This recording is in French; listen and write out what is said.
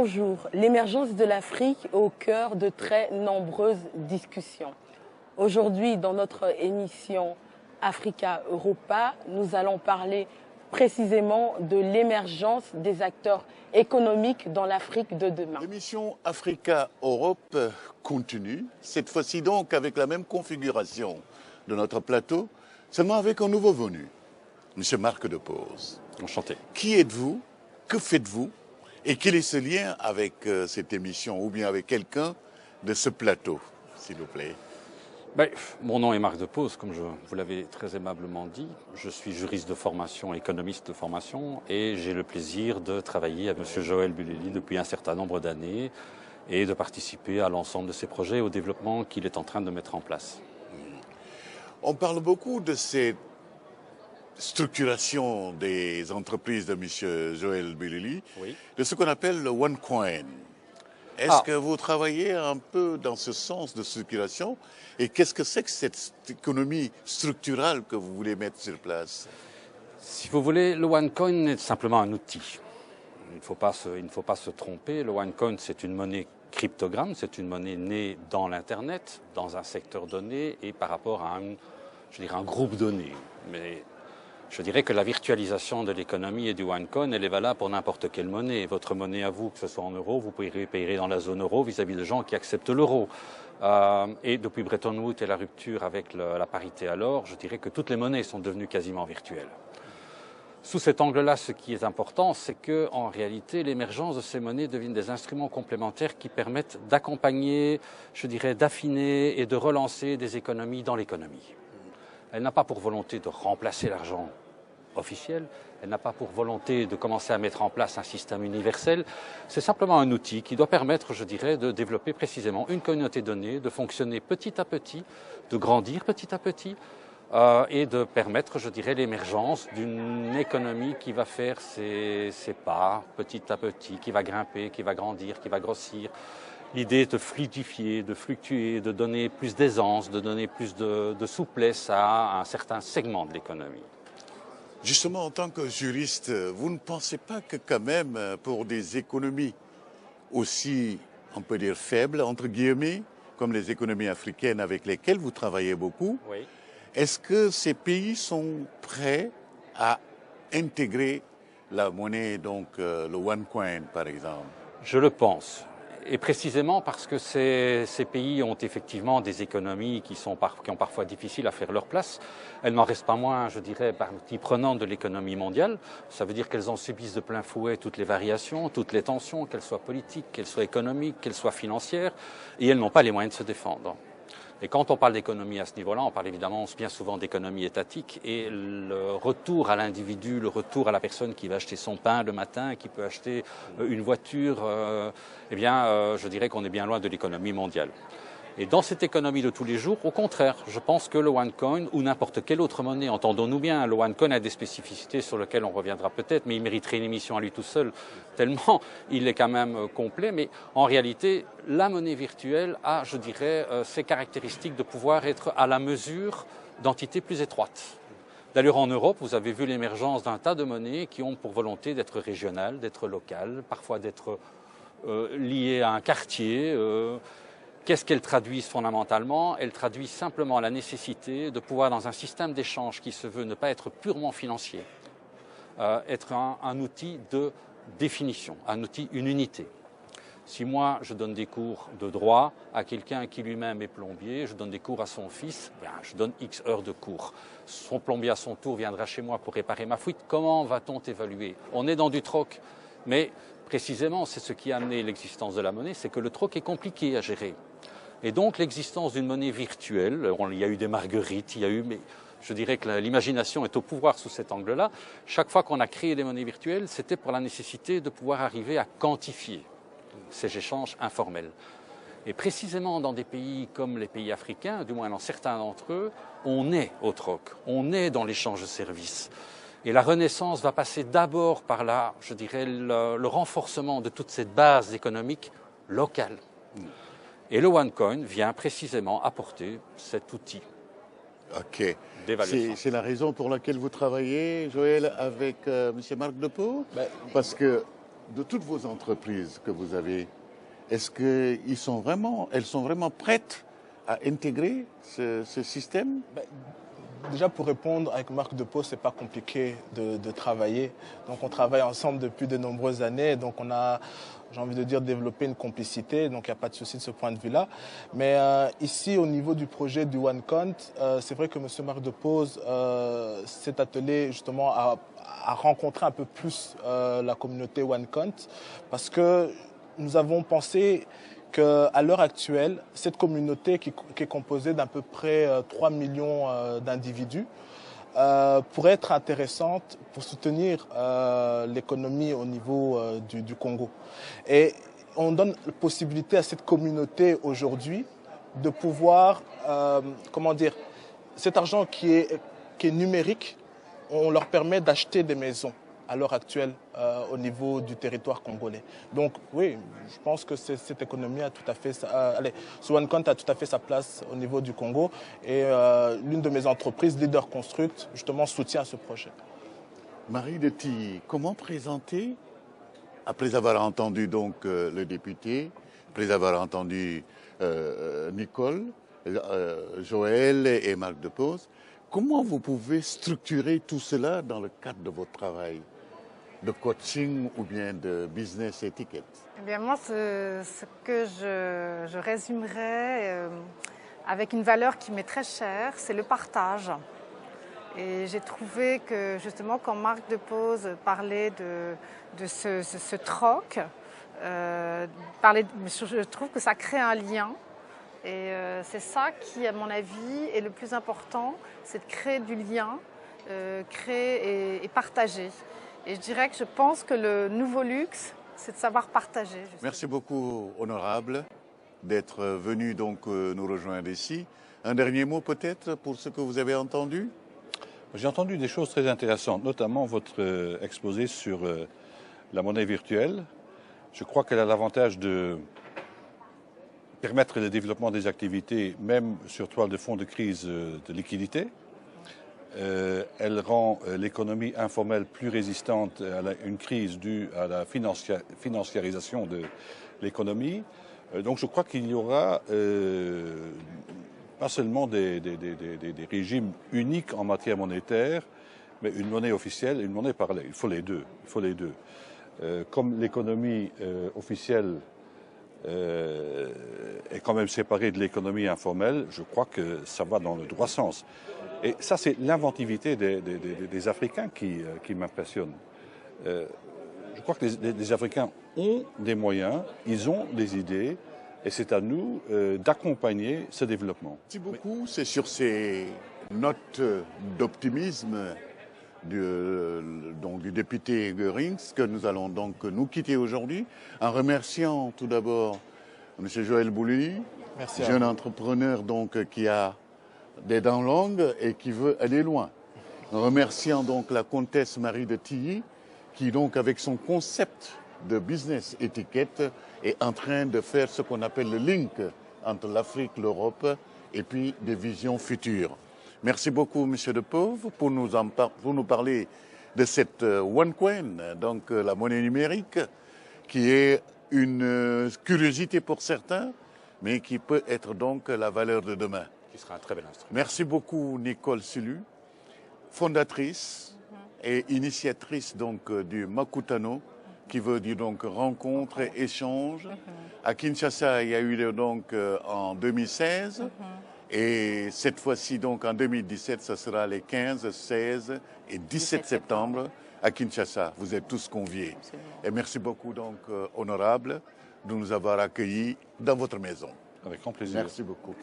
Bonjour, l'émergence de l'Afrique au cœur de très nombreuses discussions. Aujourd'hui, dans notre émission Africa Europa, nous allons parler précisément de l'émergence des acteurs économiques dans l'Afrique de demain. L'émission Africa Europe continue, cette fois-ci donc avec la même configuration de notre plateau, seulement avec un nouveau venu, M. Marc Depose. Enchanté. Qui êtes-vous? Que faites-vous? Et quel est ce lien avec cette émission ou bien avec quelqu'un de ce plateau, s'il vous plaît? Mon nom est Marc Depose, comme vous l'avez très aimablement dit. Je suis juriste de formation, économiste de formation, et j'ai le plaisir de travailler avec M. Joël Bulelli depuis un certain nombre d'années et de participer à l'ensemble de ses projets et au développement qu'il est en train de mettre en place. On parle beaucoup de cette structuration des entreprises de M. Joël Bulelli, Oui. de ce qu'on appelle le OneCoin. Est-ce que vous travaillez un peu dans ce sens de structuration? Et qu'est-ce que c'est que cette économie structurale que vous voulez mettre sur place? Si vous voulez, le OneCoin est simplement un outil. Il ne faut pas se tromper. Le OneCoin, c'est une monnaie cryptogramme, c'est une monnaie née dans l'Internet, dans un secteur donné et par rapport à un groupe donné. Mais je dirais que la virtualisation de l'économie et du OneCoin, elle est valable pour n'importe quelle monnaie. Votre monnaie à vous, que ce soit en euros, vous pouvez payer dans la zone euro vis-à-vis de gens qui acceptent l'euro. Et depuis Bretton Woods et la rupture avec la parité à l'or, je dirais que toutes les monnaies sont devenues quasiment virtuelles. Sous cet angle-là, ce qui est important, c'est qu'en réalité, l'émergence de ces monnaies deviennent des instruments complémentaires qui permettent d'accompagner, je dirais, d'affiner et de relancer des économies dans l'économie. Elle n'a pas pour volonté de remplacer l'argent officiel, elle n'a pas pour volonté de commencer à mettre en place un système universel. C'est simplement un outil qui doit permettre, je dirais, de développer précisément une communauté donnée, de fonctionner petit à petit, de grandir petit à petit et de permettre, je dirais, l'émergence d'une économie qui va faire ses pas petit à petit, qui va grimper, qui va grandir, qui va grossir. L'idée est de fluidifier, de fluctuer, de donner plus d'aisance, de donner plus de souplesse à un certain segment de l'économie. Justement, en tant que juriste, vous ne pensez pas que quand même, pour des économies aussi, on peut dire, faibles, entre guillemets, comme les économies africaines avec lesquelles vous travaillez beaucoup, Oui. est-ce que ces pays sont prêts à intégrer la monnaie, donc le OneCoin par exemple? Je le pense. Et précisément parce que ces pays ont effectivement des économies qui ont parfois difficile à faire leur place. Elles n'en restent pas moins, je dirais, partie prenante de l'économie mondiale. Ça veut dire qu'elles en subissent de plein fouet toutes les variations, toutes les tensions, qu'elles soient politiques, qu'elles soient économiques, qu'elles soient financières, et elles n'ont pas les moyens de se défendre. Et quand on parle d'économie à ce niveau-là, on parle évidemment bien souvent d'économie étatique et le retour à l'individu, le retour à la personne qui va acheter son pain le matin, qui peut acheter une voiture, je dirais qu'on est bien loin de l'économie mondiale. Et dans cette économie de tous les jours, au contraire, je pense que le OneCoin ou n'importe quelle autre monnaie, entendons-nous bien, le OneCoin a des spécificités sur lesquelles on reviendra peut-être, mais il mériterait une émission à lui tout seul, tellement il est quand même complet. Mais en réalité, la monnaie virtuelle a, je dirais, ces caractéristiques de pouvoir être à la mesure d'entités plus étroites. D'ailleurs, en Europe, vous avez vu l'émergence d'un tas de monnaies qui ont pour volonté d'être régionales, d'être locales, parfois d'être liées à un quartier. Qu'est-ce qu'elles traduisent fondamentalement? Elles traduisent simplement la nécessité de pouvoir, dans un système d'échange qui se veut ne pas être purement financier, être un outil de définition, un outil, une unité. Si moi, je donne des cours de droit à quelqu'un qui lui-même est plombier, je donne des cours à son fils, je donne X heures de cours. Son plombier, à son tour, viendra chez moi pour réparer ma fuite. Comment va-t-on évaluer? On est dans du troc, mais précisément, c'est ce qui a amené l'existence de la monnaie, c'est que le troc est compliqué à gérer. Et donc, l'existence d'une monnaie virtuelle, il y a eu des marguerites, mais je dirais que l'imagination est au pouvoir sous cet angle-là. Chaque fois qu'on a créé des monnaies virtuelles, c'était pour la nécessité de pouvoir arriver à quantifier ces échanges informels. Et précisément dans des pays comme les pays africains, du moins dans certains d'entre eux, on est au troc, on est dans l'échange de services. Et la renaissance va passer d'abord par le renforcement de toute cette base économique locale. Et le OneCoin vient précisément apporter cet outil. Ok. d'évaluation. C'est la raison pour laquelle vous travaillez, Joël, avec M. Marc Depose? Parce que de toutes vos entreprises que vous avez, est-ce qu'elles sont vraiment prêtes à intégrer ce système? Déjà, pour répondre, avec Marc Depose, c'est pas compliqué de travailler. Donc, on travaille ensemble depuis de nombreuses années. Donc, on a, j'ai envie de dire, développé une complicité. Donc, il n'y a pas de souci de ce point de vue-là. Mais ici, au niveau du projet du OneCount, c'est vrai que M. Marc Depose s'est attelé justement à rencontrer un peu plus la communauté OneCount, parce que nous avons pensé qu'à l'heure actuelle, cette communauté qui est composée d'à peu près 3 millions d'individus pourrait être intéressante pour soutenir l'économie au niveau du Congo. Et on donne la possibilité à cette communauté aujourd'hui de pouvoir, comment dire, cet argent qui est numérique, on leur permet d'acheter des maisons à l'heure actuelle au niveau du territoire congolais. Donc oui, je pense que cette économie a tout à fait, ce OneCount a tout à fait sa place au niveau du Congo, et l'une de mes entreprises, Leader Construct, justement soutient ce projet. Marie de Tilly, comment présenter, après avoir entendu donc le député, après avoir entendu Nicole, Joël et Marc Depose, comment vous pouvez structurer tout cela dans le cadre de votre travail de coaching ou bien de business etiquette? Eh bien, moi, ce que je résumerais avec une valeur qui m'est très chère, c'est le partage. Et j'ai trouvé que justement, quand Marc Depose parlait de ce troc, je trouve que ça crée un lien. Et c'est ça qui, à mon avis, est le plus important, c'est de créer du lien, créer et partager. Et je dirais que je pense que le nouveau luxe, c'est de savoir partager. Justement. Merci beaucoup, honorable, d'être venu donc nous rejoindre ici. Un dernier mot peut-être pour ce que vous avez entendu? J'ai entendu des choses très intéressantes, notamment votre exposé sur la monnaie virtuelle. Je crois qu'elle a l'avantage de permettre le développement des activités, même sur toile de fond de crise de liquidité. Elle rend l'économie informelle plus résistante à une crise due à la financiarisation de l'économie. Donc je crois qu'il y aura pas seulement des régimes uniques en matière monétaire, mais une monnaie officielle et une monnaie parallèle. Il faut les deux. Il faut les deux. Comme l'économie officielle est quand même séparée de l'économie informelle, je crois que ça va dans le droit sens. Et ça, c'est l'inventivité des Africains qui m'impressionne. Je crois que les Africains ont des moyens, ils ont des idées, et c'est à nous d'accompagner ce développement. Merci beaucoup. C'est sur ces notes d'optimisme du député Goerings que nous allons donc nous quitter aujourd'hui, en remerciant tout d'abord M. Joël Bouly, jeune entrepreneur donc qui a des dents longues et qui veut aller loin. En remerciant donc la comtesse Marie de Tilly, qui donc avec son concept de business étiquette est en train de faire ce qu'on appelle le link entre l'Afrique, l'Europe et puis des visions futures. Merci beaucoup, M. Depose, pour nous parler de cette OneCoin, donc la monnaie numérique, qui est une curiosité pour certains, mais qui peut être donc la valeur de demain. Qui sera un très bel instrument. Merci beaucoup, Nicole Sulu, fondatrice et initiatrice donc du Makutano, qui veut dire donc rencontre et échange. À Kinshasa, il y a eu donc en 2016. Et cette fois-ci, donc en 2017, ce sera les 15, 16 et 17 septembre à Kinshasa. Vous êtes tous conviés. Absolument. Et merci beaucoup, donc, honorable, de nous avoir accueillis dans votre maison. Avec grand plaisir. Merci beaucoup.